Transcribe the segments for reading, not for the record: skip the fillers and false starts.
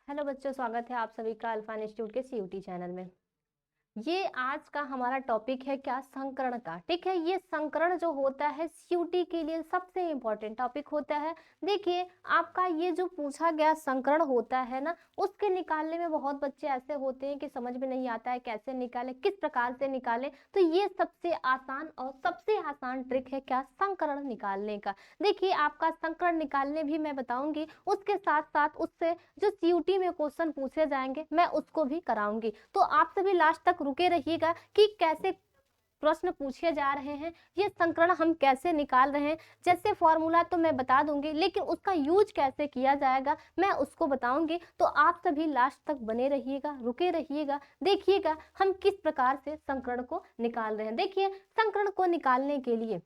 Hello बच्चों, स्वागत है आप सभी का अल्फा इंस्टीट्यूट के सीयूटी चैनल में। ये आज का हमारा टॉपिक है क्या, संकरण का। ठीक है, ये संकरण जो होता है सीयूटी के लिए सबसे इम्पोर्टेंट टॉपिक होता है। देखिए, आपका ये जो पूछा गया संकरण होता है ना, उसके निकालने में बहुत बच्चे ऐसे होते हैं कि समझ में नहीं आता है कैसे निकाले, किस प्रकार से निकाले। तो ये सबसे आसान और सबसे आसान ट्रिक है क्या, संकरण निकालने का। देखिए, आपका संकरण निकालने भी मैं बताऊंगी, उसके साथ साथ उससे जो सीयूटी में क्वेश्चन पूछे जाएंगे मैं उसको भी कराऊंगी। तो आप सभी लास्ट तक रुके रहिएगा कि कैसे प्रश्न पूछे जा रहे हैं, ये संकरण हम कैसे निकाल रहे हैं। जैसे फॉर्मूला तो मैं बता दूंगी, लेकिन उसका यूज कैसे किया जाएगा मैं उसको बताऊंगी। तो आप सभी लास्ट तक बने रहिएगा, रुके रहिएगा, देखिएगा हम किस प्रकार से संकरण को निकाल रहे हैं। देखिए, संकरण को निकालने के लिए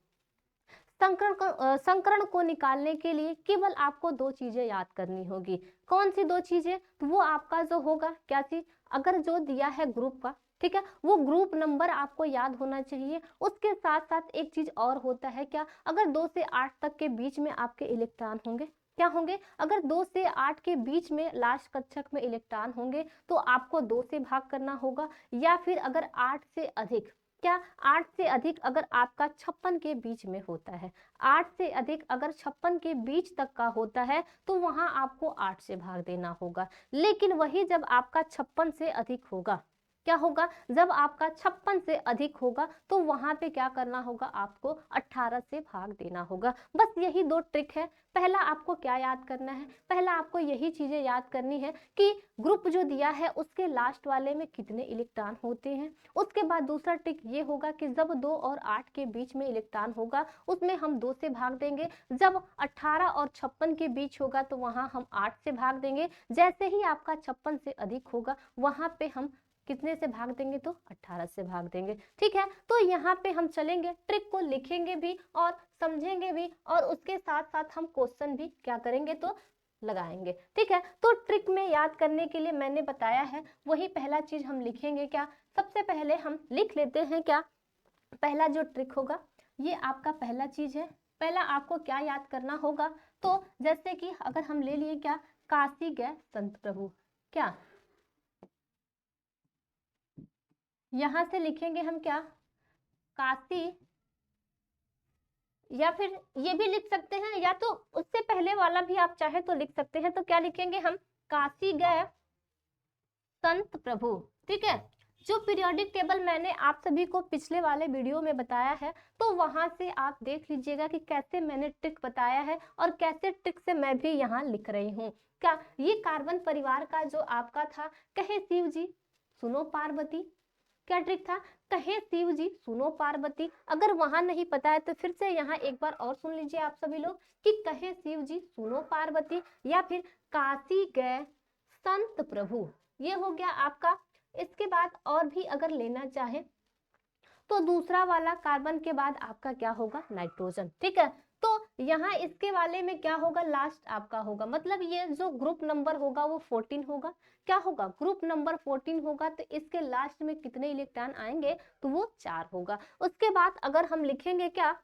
संकरण को निकालने के लिए केवल आपको दो चीजें याद करनी होगी। कौन सी दो चीजें? तो वो आपका जो होगा क्या चीज, अगर जो दिया है ग्रुप का, ठीक है, वो ग्रुप नंबर आपको याद होना चाहिए। उसके साथ साथ एक चीज और होता है क्या, अगर 2 से 8 तक के बीच में आपके इलेक्ट्रॉन होंगे, क्या होंगे, अगर 2 से 8 के बीच में लास्ट कक्षक में इलेक्ट्रॉन होंगे तो आपको 2 से भाग करना होगा। या फिर अगर 8 से अधिक, क्या 8 से अधिक अगर आपका 56 के बीच में होता है, 8 से अधिक अगर 56 के बीच तक का होता है तो वहां आपको 8 से भाग देना होगा। लेकिन वही जब आपका 56 से अधिक होगा, क्या होगा, जब आपका 56 से अधिक होगा तो वहां पे क्या करना होगा, आपको 18 से भाग देना होगा। बस यही दो ट्रिक है। पहला आपको क्या याद करना है, पहला आपको यही चीजें याद करनी है कि ग्रुप जो दिया है उसके लास्ट वाले में कितने इलेक्ट्रॉन होते हैं। उसके बाद दूसरा ट्रिक ये होगा कि जब 2 और 8 के बीच में इलेक्ट्रॉन होगा उसमें हम 2 से भाग देंगे। जब 18 और 56 के बीच होगा तो वहां हम 8 से भाग देंगे। जैसे ही आपका 56 से अधिक होगा वहां पे हम कितने से भाग देंगे, तो 18 से भाग देंगे। ठीक है, तो यहाँ पे हम चलेंगे, ट्रिक को लिखेंगे भी और समझेंगे भी, और उसके साथ साथ हम क्वेश्चन भी क्या करेंगे, तो लगाएंगे। ठीक है, तो ट्रिक में याद करने के लिए मैंने बताया है, वही पहला चीज हम लिखेंगे क्या, सबसे पहले हम लिख लेते हैं क्या, पहला जो ट्रिक होगा ये आपका पहला चीज है। पहला आपको क्या याद करना होगा, तो जैसे कि अगर हम ले लिए क्या, काशी गए संत प्रभु, क्या यहां से लिखेंगे हम क्या, काशी, या फिर ये भी लिख सकते हैं, या तो उससे पहले वाला भी आप चाहे तो लिख सकते हैं। तो क्या लिखेंगे हम, काशी गए संत प्रभु। ठीक है, जो पीरियोडिक टेबल मैंने आप सभी को पिछले वाले वीडियो में बताया है, तो वहां से आप देख लीजिएगा कि कैसे मैंने ट्रिक बताया है और कैसे ट्रिक से मैं भी यहाँ लिख रही हूँ। क्या ये कार्बन परिवार का जो आपका था, कहे शिव जी सुनो पार्वती, क्या ट्रिक था, कहे शिव जी सुनो पार्वती। अगर वहां नहीं पता है तो फिर से यहाँ एक बार और सुन लीजिए आप सभी लोग कि कहे शिव जी सुनो पार्वती, या फिर काशी गए संत प्रभु, ये हो गया आपका। इसके बाद और भी अगर लेना चाहे तो दूसरा वाला कार्बन के बाद आपका क्या होगा, नाइट्रोजन। ठीक है, तो यहाँ इसके वाले में क्या होगा, लास्ट आपका होगा, मतलब ये जो ग्रुप नंबर होगा वो 14 होगा। क्या होगा, ग्रुप नंबर 14 होगा, तो इसके लास्ट में कितने इलेक्ट्रॉन आएंगे, तो वो 4 होगा। उसके बाद अगर हम लिखेंगे क्या,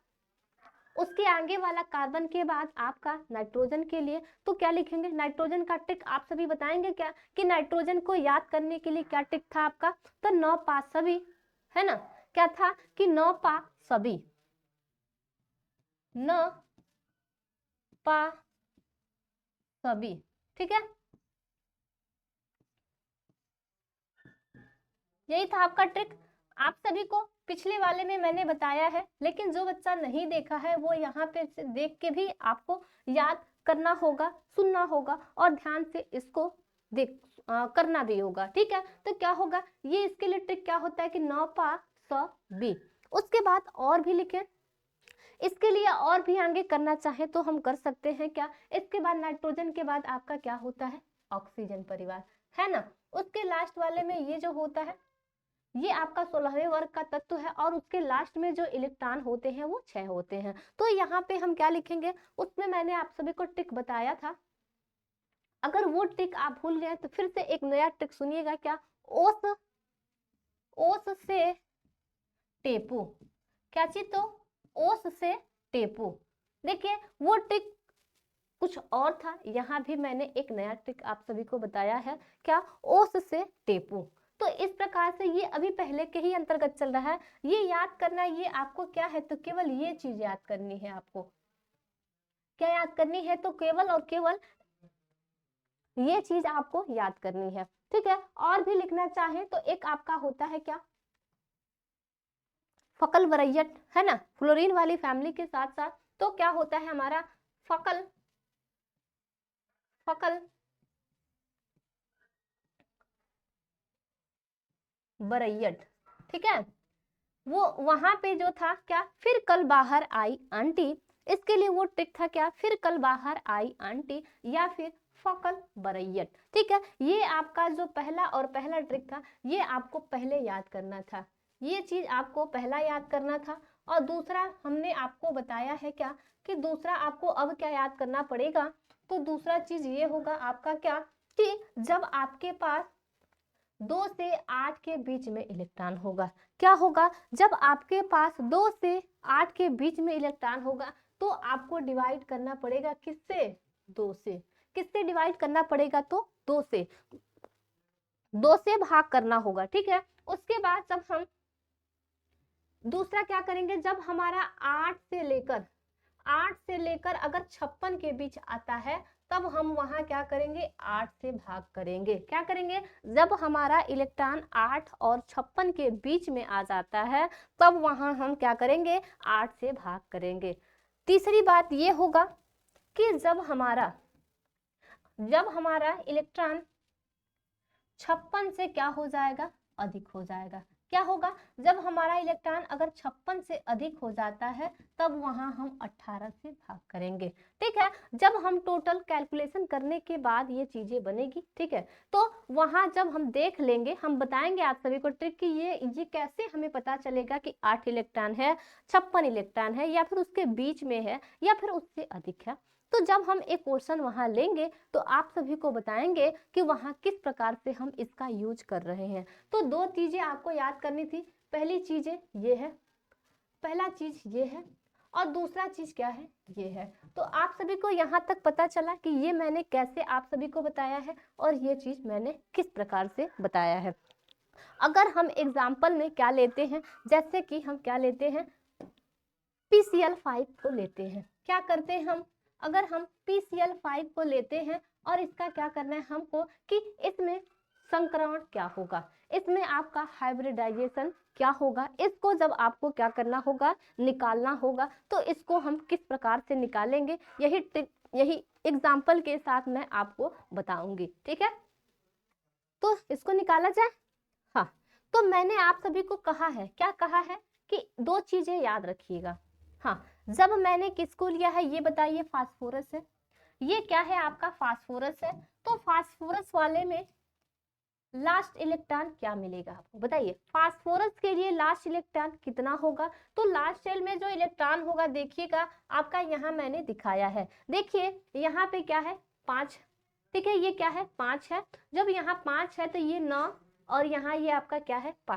उसके आगे वाला कार्बन के बाद आपका नाइट्रोजन के लिए, तो क्या लिखेंगे, नाइट्रोजन का ट्रिक आप सभी बताएंगे क्या, कि नाइट्रोजन को याद करने के लिए क्या ट्रिक था आपका, तो 9 पा सभी, है ना, क्या था कि 9 पा सभी, 9 पा सभी। ठीक है, यही था आपका ट्रिक। आप सभी को पिछले वाले में मैंने बताया है, लेकिन जो बच्चा नहीं देखा है वो यहाँ पे से देख के भी आपको याद करना होगा, सुनना होगा और ध्यान से इसको देख करना भी होगा। ठीक है, तो क्या होगा, ये इसके लिए ट्रिक क्या होता है कि 9 पा सभी। उसके बाद और भी लिखे, इसके लिए और भी आगे करना चाहे तो हम कर सकते हैं क्या, इसके बाद नाइट्रोजन के बाद आपका क्या होता है, ऑक्सीजन परिवार, है ना। उसके लास्ट वाले में ये जो होता है ये आपका 16वें वर्ग का तत्व है, और उसके लास्ट में जो इलेक्ट्रॉन होते हैं वो 6 होते हैं। तो यहाँ पे हम क्या लिखेंगे, उसमें मैंने आप सभी को ट्रिक बताया था, अगर वो ट्रिक आप भूल गए तो फिर से एक नया ट्रिक सुनिएगा क्या, ओस, ओस से टेपू, क्या चीज, तो ओस से टेपू। देखिए वो ट्रिक कुछ और था, यहाँ भी मैंने एक नया ट्रिक आप सभी को बताया है, क्या, ओस से टेपू। तो इस प्रकार से ये अभी पहले के ही अंतर्गत चल रहा है, ये याद करना, ये आपको क्या है, तो केवल ये चीज याद करनी है। आपको क्या याद करनी है, तो केवल और केवल ये चीज आपको याद करनी है, ठीक है। और भी लिखना चाहे तो एक आपका होता है क्या, फकल वरैयट, है ना, फ्लोरीन वाली फैमिली के साथ साथ। तो क्या होता है हमारा फकल, फकल वरैयट, ठीक है। वो वहां पे जो था क्या, फिर कल बाहर आई आंटी, इसके लिए वो ट्रिक था क्या, फिर कल बाहर आई आंटी, या फिर फकल बरैयट, ठीक है। ये आपका जो पहला और पहला ट्रिक था, ये आपको पहले याद करना था, ये चीज आपको पहला याद करना था। और दूसरा हमने आपको बताया है क्या, कि दूसरा आपको अब क्या याद करना पड़ेगा, तो दूसरा चीज ये होगा आपका क्या, कि जब आपके पास 2 से 8 के बीच में इलेक्ट्रॉन होगा, क्या होगा, जब आपके पास 2 से 8 के बीच में इलेक्ट्रॉन होगा, तो आपको डिवाइड करना पड़ेगा किससे, 2 से। किससे डिवाइड करना पड़ेगा, तो 2 से, 2 से भाग करना होगा, ठीक है। उसके बाद जब हम दूसरा क्या करेंगे, जब हमारा 8 से लेकर अगर 56 के बीच आता है, तब हम वहां क्या करेंगे, 8 से भाग करेंगे। क्या करेंगे, जब हमारा इलेक्ट्रॉन 8 और 56 के बीच में आ जाता है, तब वहां हम क्या करेंगे, 8 से भाग करेंगे। तीसरी बात ये होगा कि जब हमारा इलेक्ट्रॉन 56 से क्या हो जाएगा, अधिक हो जाएगा। क्या होगा, जब हमारा इलेक्ट्रॉन अगर 56 से अधिक हो जाता है, तब वहां हम 18 से भाग करेंगे, ठीक है। जब हम टोटल कैलकुलेशन करने के बाद ये चीजें बनेगी, ठीक है। तो वहां जब हम देख लेंगे, हम बताएंगे आप सभी को ट्रिक कि ये कैसे हमें पता चलेगा कि 8 इलेक्ट्रॉन है, 56 इलेक्ट्रॉन है, या फिर उसके बीच में है, या फिर उससे अधिक है। तो जब हम एक क्वेश्चन वहां लेंगे, तो आप सभी को बताएंगे कि वहां किस प्रकार से हम इसका यूज कर रहे हैं। तो 2 चीजें आपको याद करनी थी, पहली चीजें ये है, पहला चीज ये है, और दूसरा चीज क्या है, ये है। तो आप सभी को यहाँ तक पता चला कि ये मैंने कैसे आप सभी को बताया है, और ये चीज मैंने किस प्रकार से बताया है। अगर हम एग्जाम्पल में क्या लेते हैं, जैसे कि हम क्या लेते हैं, PCl5 को लेते हैं। क्या करते हैं हम, अगर हम PCl5 को लेते हैं, और इसका क्या करना है हमको, कि इसमें संकरण क्या होगा, इसमें आपका हाइब्रिडाइजेशन क्या होगा, इसको जब आपको क्या करना होगा, निकालना होगा। तो इसको हम किस प्रकार से निकालेंगे, यही एग्जाम्पल के साथ मैं आपको बताऊंगी, ठीक है। तो इसको निकाला जाए। हाँ, तो मैंने आप सभी को कहा है, क्या कहा है, कि 2 चीजें याद रखिएगा। हाँ, जब मैंने किसको लिया है, ये बताइए, फास्फोरस है, ये क्या है आपका, फास्फोरस है। तो फास्फोरस वाले में लास्ट इलेक्ट्रॉन क्या मिलेगा आपको, बताइए। फास्फोरस के लिए लास्ट इलेक्ट्रॉन कितना होगा, तो लास्ट शेल में जो इलेक्ट्रॉन होगा, देखिएगा आपका यहाँ मैंने दिखाया है, देखिए यहाँ पे क्या है, 5, ठीक है, ये क्या है, 5 है। जब यहाँ 5 है, तो ये 9, और यहाँ ये आपका क्या है, पा,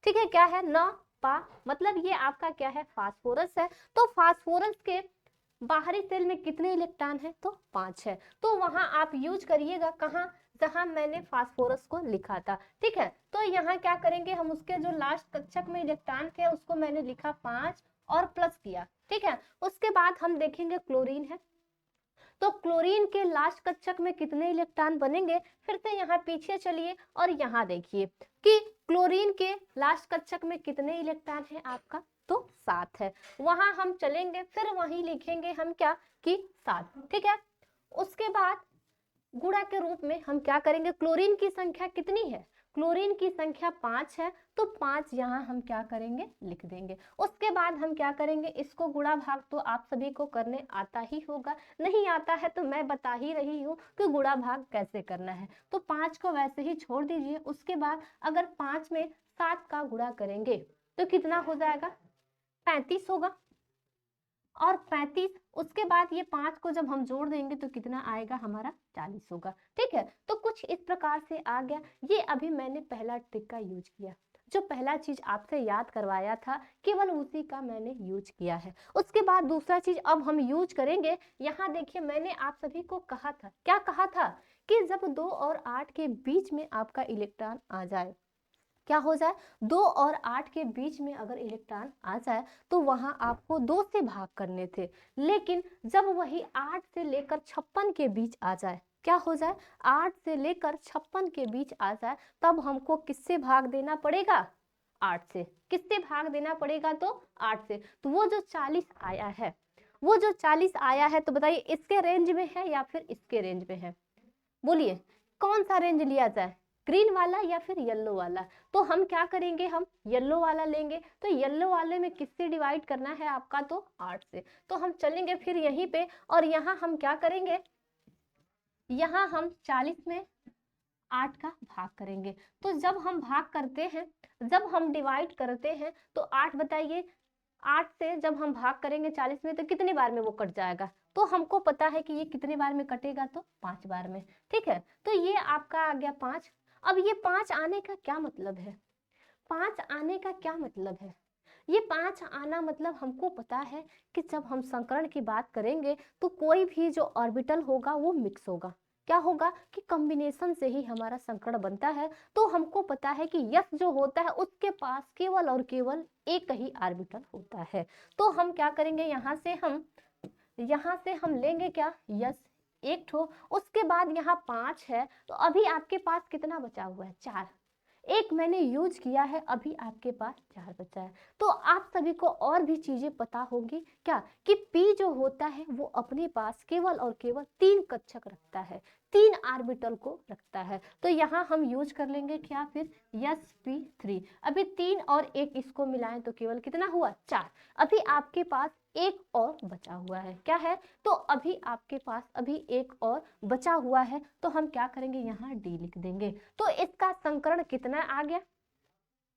ठीक है, क्या है, 9 पा, मतलब ये आपका क्या है, फास्फोरस है। तो फास्फोरस के बाहरी सेल में कितने इलेक्ट्रॉन है, तो 5 है। तो वहां आप यूज करिएगा, कहाँ, जहां मैंने फास्फोरस को लिखा था, ठीक है। तो यहाँ क्या करेंगे हम, उसके जो लास्ट कक्षक में इलेक्ट्रॉन थे, उसको मैंने लिखा 5 और प्लस किया, ठीक है। उसके बाद हम देखेंगे क्लोरीन है, तो क्लोरीन के लास्ट कक्षक में कितने इलेक्ट्रॉन बनेंगे, फिर से यहाँ पीछे चलिए और यहाँ देखिए कि क्लोरीन के लास्ट कक्षक में कितने इलेक्ट्रॉन है आपका, तो 7 है। वहां हम चलेंगे, फिर वहीं लिखेंगे हम क्या, कि 7, ठीक है। उसके बाद गुणा के रूप में हम क्या करेंगे, क्लोरीन की संख्या कितनी है, क्लोरीन की संख्या 5 है, तो 5 यहाँ हम क्या करेंगे, लिख देंगे। उसके बाद हम क्या करेंगे, इसको गुणा भाग तो आप सभी को करने आता ही होगा, नहीं आता है तो मैं बता ही रही हूँ कि गुणा भाग कैसे करना है। तो 5 को वैसे ही छोड़ दीजिए। उसके बाद अगर 5 में 7 का गुणा करेंगे तो कितना हो जाएगा, 35 होगा, और 35, उसके बाद ये 5 को जब हम जोड़ देंगे तो कितना आएगा हमारा, 40 होगा, ठीक है। तो कुछ इस प्रकार से आ गया। ये अभी मैंने पहला ट्रिक का यूज किया। जो पहला चीज आपसे याद करवाया था केवल उसी का मैंने यूज किया है। उसके बाद दूसरा चीज अब हम यूज करेंगे। यहाँ देखिए मैंने आप सभी को कहा था, क्या कहा था, कि जब 2 और 8 के बीच में आपका इलेक्ट्रॉन आ जाए, क्या हो जाए, 2 और 8 के बीच में अगर इलेक्ट्रॉन आ जाए तो वहां आपको 2 से भाग करने थे। लेकिन जब वही 8 से लेकर 56 के बीच आ जाए, क्या हो जाए, 8 से लेकर 56 के बीच आ जाए, तब हमको किससे भाग देना पड़ेगा, 8 से। किससे भाग देना पड़ेगा, तो 8 से। तो वो जो 40 आया है, वो जो 40 आया है, तो बताइए इसके रेंज में है या फिर इसके रेंज में है, बोलिए कौन सा रेंज लिया जाए, ग्रीन वाला या फिर येलो वाला। तो हम क्या करेंगे, हम येलो वाला लेंगे। तो येलो वाले में किससे डिवाइड करना है आपका, तो 8 से। तो हम चलेंगे फिर यहीं पे और यहाँ हम क्या करेंगे, यहाँ हम 40 में 8 का भाग करेंगे। तो जब हम भाग करते हैं, जब हम डिवाइड करते हैं तो 8 बताइए, 8 से जब हम भाग करेंगे 40 में तो कितनी बार में वो कट जाएगा, तो हमको पता है कि ये कितनी बार में कटेगा, तो 5 बार में। ठीक है, तो ये आपका आ गया 5। अब ये 5 आने का क्या मतलब है, 5 आने का क्या मतलब है, ये 5 आना मतलब हमको पता है कि जब हम संकरण की बात करेंगे तो कोई भी जो ऑर्बिटल होगा वो मिक्स होगा। क्या होगा कि कॉम्बिनेशन से ही हमारा संकरण बनता है। तो हमको पता है कि यस जो होता है उसके पास केवल और केवल एक ही ऑर्बिटल होता है। तो हम क्या करेंगे, यहाँ से हम लेंगे क्या, यस एक ठो। उसके बाद यहाँ 5 है, तो अभी आपके पास कितना बचा हुआ है, 4। एक मैंने यूज किया है, अभी आपके पास 4 बचा है। तो आप सभी को और भी चीजें पता होगी क्या, कि P जो होता है वो अपने पास केवल और केवल 3 कक्षक रखता है, 3 ऑर्बिटल को रखता है। तो यहाँ हम यूज कर लेंगे क्या, फिर sp3। अभी 3 और 1 इसको मिलाएं तो केवल कितना हुआ, 4। अभी आपके पास एक और बचा हुआ है, क्या है, तो अभी आपके पास अभी एक और बचा हुआ है। तो हम क्या करेंगे, यहाँ डी लिख देंगे। तो इसका संकरण कितना आ गया,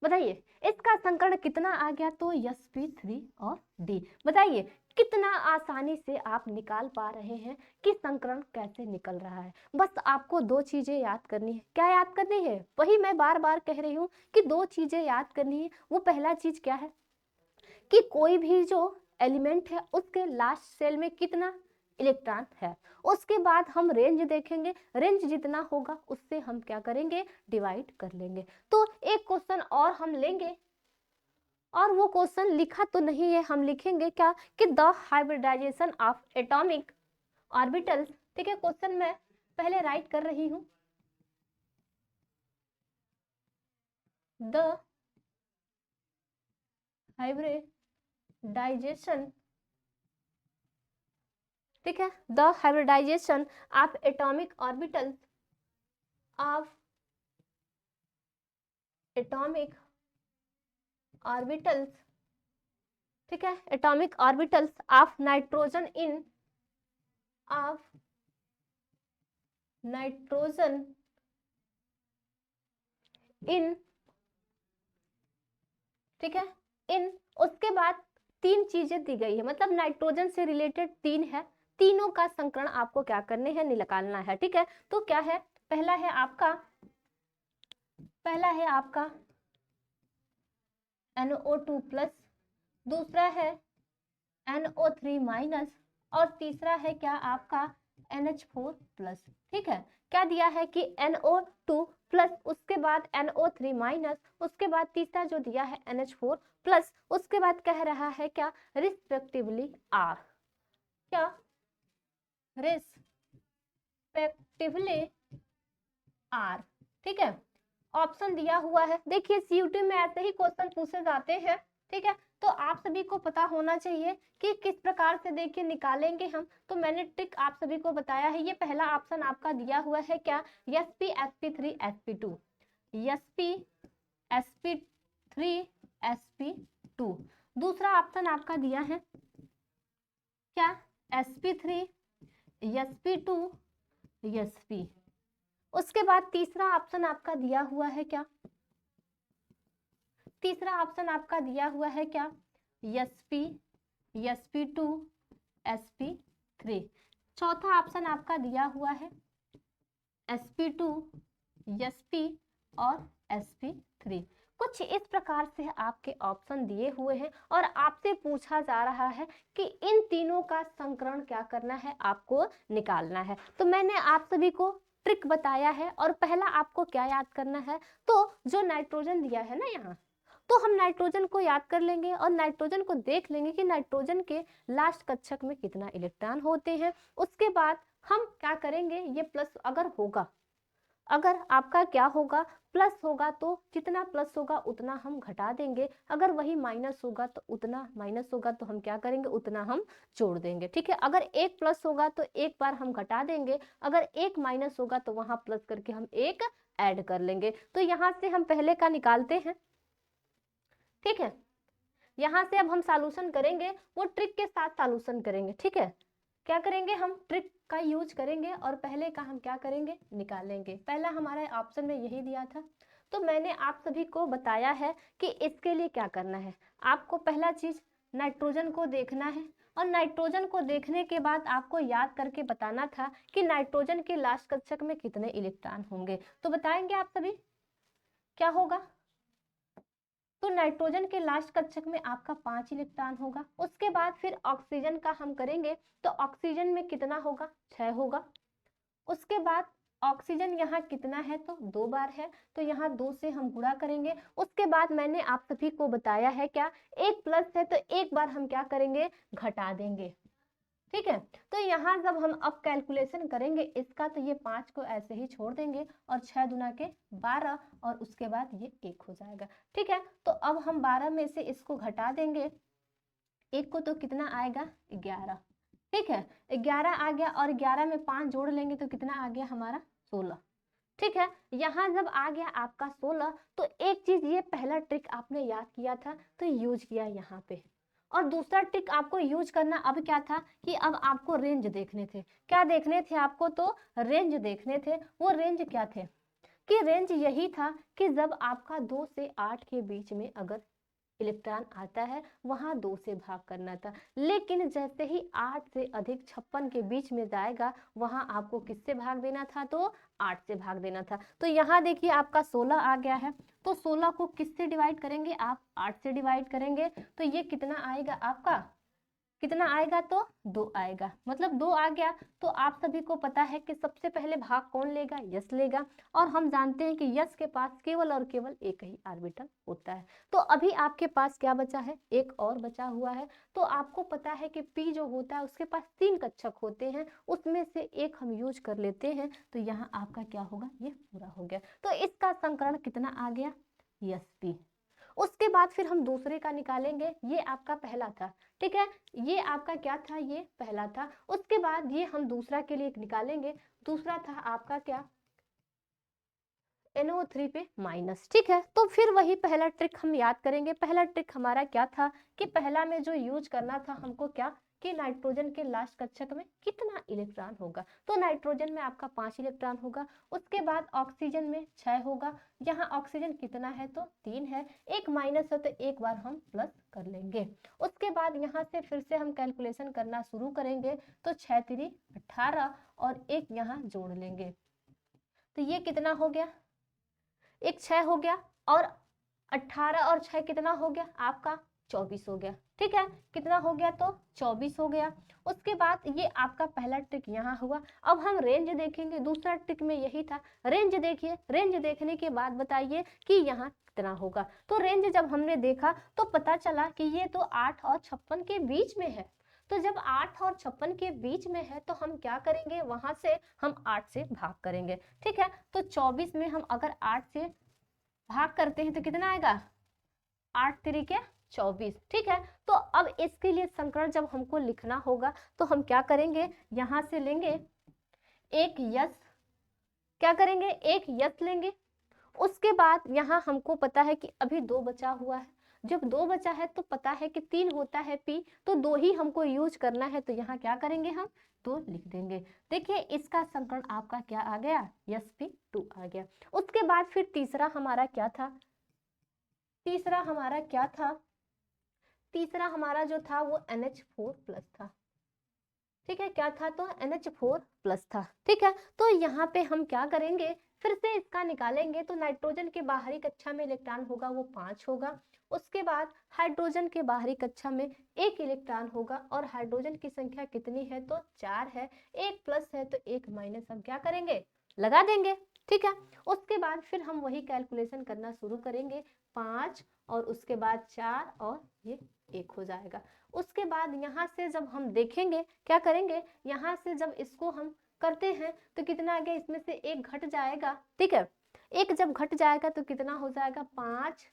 बताइए इसका संकरण कितना आ गया, तो sp3 और d। बताइए कितना आसानी से आप निकाल पा रहे हैं कि संकरण कैसे निकल रहा है। बस आपको 2 चीजें याद करनी है। क्या याद करनी है, वही मैं बार बार कह रही हूँ कि 2 चीजें याद करनी है। वो पहला चीज क्या है कि कोई भी जो एलिमेंट है उसके लास्ट सेल में कितना इलेक्ट्रॉन है। उसके बाद हम रेंज देखेंगे, रेंज जितना होगा उससे हम क्या करेंगे, डिवाइड कर लेंगे। तो एक क्वेश्चन और हम लेंगे, और वो क्वेश्चन लिखा तो नहीं है, हम लिखेंगे क्या कि the hybridisation of atomic orbitals. ठीक है, क्वेश्चन मैं पहले राइट कर रही हूं, द हाइब्रिडाइजेशन, ठीक है, the hybridisation of atomic orbitals of atomic orbitals, ठीक है, atomic orbitals of nitrogen in, of nitrogen in, ठीक है, इन। उसके बाद 3 चीजें दी गई है, मतलब नाइट्रोजन से रिलेटेड 3 है, तीनों का संकरण आपको क्या करने हैं, निकालना है। ठीक है, तो क्या है, पहला है आपका NO2 प्लस, दूसरा है NO3 माइनस, और तीसरा है क्या आपका NH4 प्लस। ठीक है, क्या दिया है कि NO2 प्लस, उसके बाद NO3 माइनस, उसके बाद तीसरा जो दिया है NH4 प्लस, उसके बाद कह रहा है क्या, रिस्पेक्टिवली आर, क्या, रिस्पेक्टिवली आर। ठीक है, ऑप्शन दिया हुआ है। देखिए सीयूटी में ऐसे ही क्वेश्चन पूछे जाते हैं। ठीक है, तो आप सभी को पता होना चाहिए कि किस प्रकार से देखिए निकालेंगे हम। तो मैंने ट्रिक आप सभी को बताया है। ये पहला ऑप्शन आपका दिया हुआ है क्या, sp sp3 sp2, sp sp3 sp2। दूसरा ऑप्शन आपका दिया है क्या, sp3 sp2 sp। उसके बाद तीसरा ऑप्शन आपका दिया हुआ है क्या, तीसरा ऑप्शन आपका दिया हुआ है क्या, sp sp2 sp3। चौथा ऑप्शन आपका दिया हुआ है sp2 sp और sp3। कुछ इस प्रकार से आपके ऑप्शन दिए हुए हैं और आपसे पूछा जा रहा है कि इन तीनों का संकरण क्या करना है, आपको निकालना है। तो मैंने आप सभी को ट्रिक बताया है और पहला आपको क्या याद करना है, तो जो नाइट्रोजन दिया है ना यहाँ, तो हम नाइट्रोजन को याद कर लेंगे और नाइट्रोजन को देख लेंगे कि नाइट्रोजन के लास्ट कक्षक में कितना इलेक्ट्रॉन होते हैं। उसके बाद हम क्या करेंगे, ये प्लस अगर होगा, अगर आपका क्या होगा, प्लस होगा तो जितना प्लस होगा उतना हम घटा देंगे, अगर वही माइनस होगा तो उतना माइनस होगा तो हम क्या करेंगे, उतना हम जोड़ देंगे। ठीक है, अगर एक प्लस होगा तो एक बार हम घटा देंगे, अगर एक माइनस होगा तो वहां प्लस करके हम एक ऐड कर लेंगे। तो यहाँ से हम पहले का निकालते हैं। ठीक है, यहाँ से अब हम सॉल्यूशन करेंगे, वो ट्रिक के साथ सॉल्यूशन करेंगे। ठीक है, क्या करेंगे, हम ट्रिक का यूज करेंगे और पहले का हम क्या करेंगे, निकालेंगे। पहला हमारा ऑप्शन में यही दिया था, तो मैंने आप सभी को बताया है कि इसके लिए क्या करना है। आपको पहला चीज नाइट्रोजन को देखना है और नाइट्रोजन को देखने के बाद आपको याद करके बताना था कि नाइट्रोजन के लास्ट कक्षक में कितने इलेक्ट्रॉन होंगे। तो बताएंगे आप सभी क्या होगा, तो नाइट्रोजन के लास्ट कक्षक में आपका 5 इलेक्ट्रॉन होगा। उसके बाद फिर ऑक्सीजन का हम करेंगे, तो ऑक्सीजन में कितना होगा, 6 होगा। उसके बाद ऑक्सीजन यहाँ कितना है, तो 2 बार है, तो यहाँ 2 से हम गुणा करेंगे। उसके बाद मैंने आप सभी को बताया है क्या, एक प्लस है तो एक बार हम क्या करेंगे, घटा देंगे। ठीक है, तो यहाँ जब हम अब कैलकुलेशन करेंगे इसका, तो ये 5 को ऐसे ही छोड़ देंगे और 6 दूना के 12 और उसके बाद ये 1 हो जाएगा। ठीक है, तो अब हम 12 में से इसको घटा देंगे, 1 को तो कितना आएगा, 11। ठीक है, 11 आ गया और 11 में 5 जोड़ लेंगे तो कितना आ गया हमारा, 16। ठीक है, यहाँ जब आ गया आपका 16, तो एक चीज ये पहला ट्रिक आपने याद किया था तो यूज किया यहाँ पे, और दूसरा ट्रिक आपको यूज करना अब क्या था कि अब आपको रेंज देखने थे। क्या देखने थे आपको, तो रेंज देखने थे। वो रेंज क्या थे कि रेंज यही था कि जब आपका 2 से 8 के बीच में अगर इलेक्ट्रॉन आता है वहां 2 से भाग करना था, लेकिन जैसे ही 8 से अधिक 56 के बीच में जाएगा वहां आपको किससे भाग देना था, तो 8 से भाग देना था। तो यहाँ देखिए आपका 16 आ गया है, तो 16 को किससे डिवाइड करेंगे, आप 8 से डिवाइड करेंगे, तो ये कितना आएगा आपका, कितना आएगा, तो 2 आएगा। मतलब 2 आ गया, तो आप सभी को पता है कि सबसे पहले भाग कौन लेगा, यस लेगा, और हम जानते हैं कि यस के पास केवल और केवल एक ही ऑर्बिटल होता है। तो अभी आपके पास क्या बचा है, एक और बचा हुआ है। तो आपको पता है कि पी जो होता है उसके पास 3 कक्षक होते हैं, उसमें से एक हम यूज कर लेते हैं, तो यहाँ आपका क्या होगा, ये पूरा हो गया। तो इसका संकरण कितना आ गया, यस पी। उसके बाद फिर हम दूसरे का निकालेंगे, ये आपका पहला था। ठीक है, ये आपका क्या था, ये पहला था। उसके बाद ये हम दूसरा के लिए निकालेंगे, दूसरा था आपका क्या, NO3 पे माइनस। ठीक है, तो फिर वही पहला ट्रिक हम याद करेंगे। पहला ट्रिक हमारा क्या था कि पहला में जो यूज करना था हमको क्या, कि नाइट्रोजन के लास्ट कक्षक में कितना इलेक्ट्रॉन होगा, तो नाइट्रोजन में आपका 5 इलेक्ट्रॉन होगा। उसके बाद ऑक्सीजन में 6 होगा, यहाँ ऑक्सीजन कितना है, तो 3 है, एक माइनस है तो एक बार हम प्लस कर लेंगे। उसके बाद यहाँ से फिर से हम कैलकुलेशन करना शुरू करेंगे, तो 6 3 18 और एक यहाँ जोड़ लेंगे, तो ये कितना हो गया, एक 6 हो गया, और 18 और 6 कितना हो गया आपका, 24 हो गया। ठीक है, कितना हो गया, तो 24 हो गया। उसके बाद ये आपका पहला ट्रिक यहाँ हुआ। अब हम रेंज देखेंगे, दूसरा ट्रिक में यही था, रेंज देखिए। रेंज देखने के बाद बताइए कि यहाँ कितना होगा। तो रेंज जब हमने देखा तो पता चला कि ये तो 8 और 56 के बीच में है। तो जब 8 और 56 के बीच में है तो हम क्या करेंगे, वहां से हम 8 से भाग करेंगे। ठीक है, तो 24 में हम अगर 8 से भाग करते हैं तो कितना आएगा, 8 3 24। ठीक है, तो अब इसके लिए संकरण जब हमको लिखना होगा तो हम क्या करेंगे, यहां से लेंगे एक यस, क्या करेंगे, एक यस लेंगे। उसके बाद यहाँ हमको पता है कि अभी 2 बचा हुआ है, जब 2 बचा है तो पता है कि 3 होता है पी, तो 2 ही हमको यूज करना है, तो यहाँ क्या करेंगे हम, 2 लिख देंगे। देखिए इसका संकरण आपका क्या आ गया, sp2 आ गया। उसके बाद फिर तीसरा हमारा क्या था, तीसरा हमारा क्या था, तीसरा हमारा जो था वो NH4 प्लस था। ठीक है, क्या था तो NH4 प्लस था। ठीक है, तो यहाँ पे हम क्या करेंगे, फिर से इसका निकालेंगे तो नाइट्रोजन के बाहरी कक्षा में इलेक्ट्रॉन होगा वो 5 होगा। उसके बाद हाइड्रोजन के बाहरी कक्षा में 1 इलेक्ट्रॉन होगा और हाइड्रोजन की संख्या कितनी है तो 4 है, 1 प्लस है तो 1 माइनस हम क्या करेंगे, लगा देंगे। ठीक है, उसके बाद फिर हम वही कैलकुलेशन करना शुरू करेंगे, 5 और उसके बाद 4 और ये 1 हो जाएगा। उसके बाद यहाँ से जब हम देखेंगे क्या करेंगे, यहाँ से जब इसको हम करते हैं तो कितना आ गया, इसमें से 1 घट जाएगा। ठीक है, 1 जब घट जाएगा तो कितना हो जाएगा 5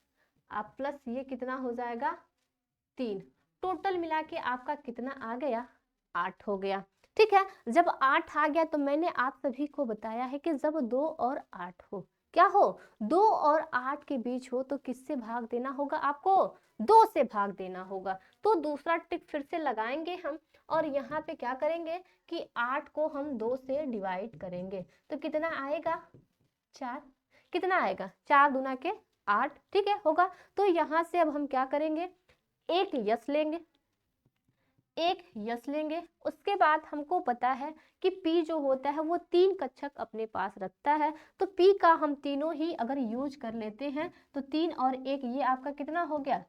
आप प्लस ये कितना हो जाएगा 3, टोटल मिला के आपका कितना आ गया 8 हो गया। ठीक है, जब 8 आ गया तो मैंने आप सभी को बताया है कि जब 2 और 8 हो, क्या हो 2 और 8 के बीच हो तो किससे भाग देना होगा, आपको 2 से भाग देना होगा। तो दूसरा टिक फिर से लगाएंगे हम और यहाँ पे क्या करेंगे कि 8 को हम 2 से डिवाइड करेंगे तो कितना आएगा 4, कितना आएगा 4 दूना के 8। ठीक है, होगा। तो यहाँ से अब हम क्या करेंगे, एक यस लेंगे, एक यस लेंगे। उसके बाद हमको पता है कि P जो होता है वो 3 कक्षक अपने पास रखता है, तो P का हम तीनों ही अगर यूज कर लेते हैं तो 3 और 1 ये आपका कितना हो गया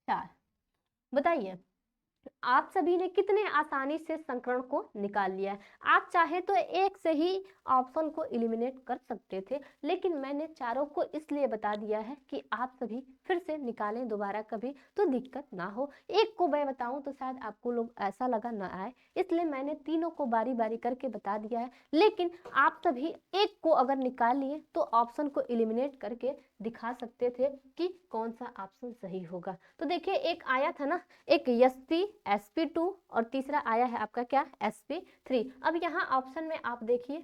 4। बताइए आप सभी ने कितने आसानी से संकरण को निकाल लिया है। आप चाहे तो एक से ही ऑप्शन को एलिमिनेट कर सकते थे, लेकिन मैंने चारों को इसलिए बता दिया है कि आप सभी फिर से निकालें दोबारा कभी तो दिक्कत ना हो। एक को मैं बताऊं तो शायद आपको लोग ऐसा लगा ना आए, इसलिए मैंने तीनों को बारी बारी करके बता दिया है। लेकिन आप सभी एक को अगर निकाल लिए तो ऑप्शन को एलिमिनेट करके दिखा सकते थे कि कौन सा ऑप्शन सही होगा। तो देखिए एक आया था ना, एक SP SP2 और तीसरा आया है आपका क्या SP3। अब यहाँ ऑप्शन में आप देखिए,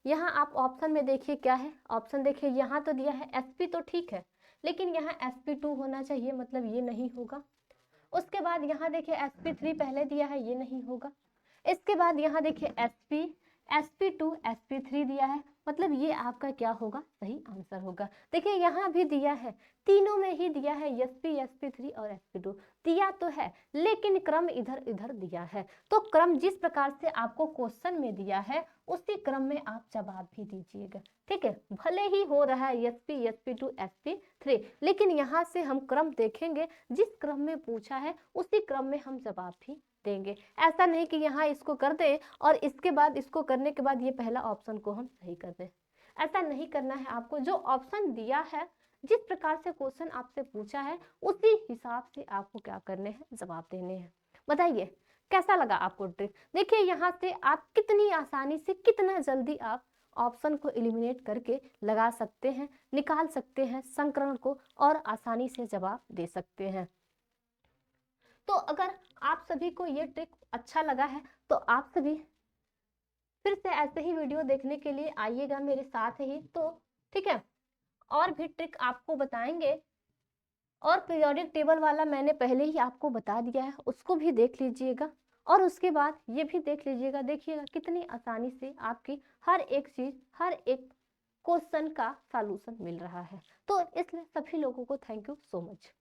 यहाँ आप ऑप्शन में देखिए क्या है, ऑप्शन देखिए यहाँ तो दिया है SP तो ठीक है, लेकिन यहाँ SP2 होना चाहिए, मतलब ये नहीं होगा। उसके बाद यहाँ देखिए SP3 पहले दिया है, ये नहीं होगा। इसके बाद यहाँ देखिए SP2 SP3 दिया है, मतलब ये आपका क्या होगा सही आंसर होगा। देखिए यहाँ भी दिया है, तीनों में ही दिया है SP SP3 और SP2 दिया तो है, लेकिन क्रम इधर इधर दिया है। तो क्रम जिस प्रकार से आपको क्वेश्चन में दिया है उसी क्रम में आप जवाब भी दीजिएगा। ठीक है, भले ही हो रहा है SP SP2 SP3, लेकिन यहाँ से हम क्रम देखेंगे, जिस क्रम में पूछा है उसी क्रम में हम जवाब भी देंगे। ऐसा नहीं कि यहाँ इसको कर दे और इसके बाद इसको करने के बाद ये पहला ऑप्शन को हम सही कर दें, ऐसा नहीं करना है। आपको जो ऑप्शन दिया है, जिस प्रकार से क्वेश्चन आपसे पूछा है उसी हिसाब से आपको क्या करने हैं, जवाब देने हैं। बताइए कैसा लगा आपको ट्रिक। देखिए यहाँ से आप कितनी आसानी से, कितना जल्दी आप ऑप्शन को एलिमिनेट करके लगा सकते हैं, निकाल सकते हैं संकरण को और आसानी से जवाब दे सकते हैं। तो अगर आप सभी को ये ट्रिक अच्छा लगा है तो आप सभी फिर से ऐसे ही वीडियो देखने के लिए आइएगा मेरे साथ ही। तो ठीक है, और भी ट्रिक आपको बताएंगे, और पीरियोडिक टेबल वाला मैंने पहले ही आपको बता दिया है, उसको भी देख लीजिएगा और उसके बाद ये भी देख लीजिएगा। देखिएगा कितनी आसानी से आपकी हर एक चीज, हर एक क्वेश्चन का सॉल्यूशन मिल रहा है। तो इसलिए सभी लोगों को थैंक यू सो मच।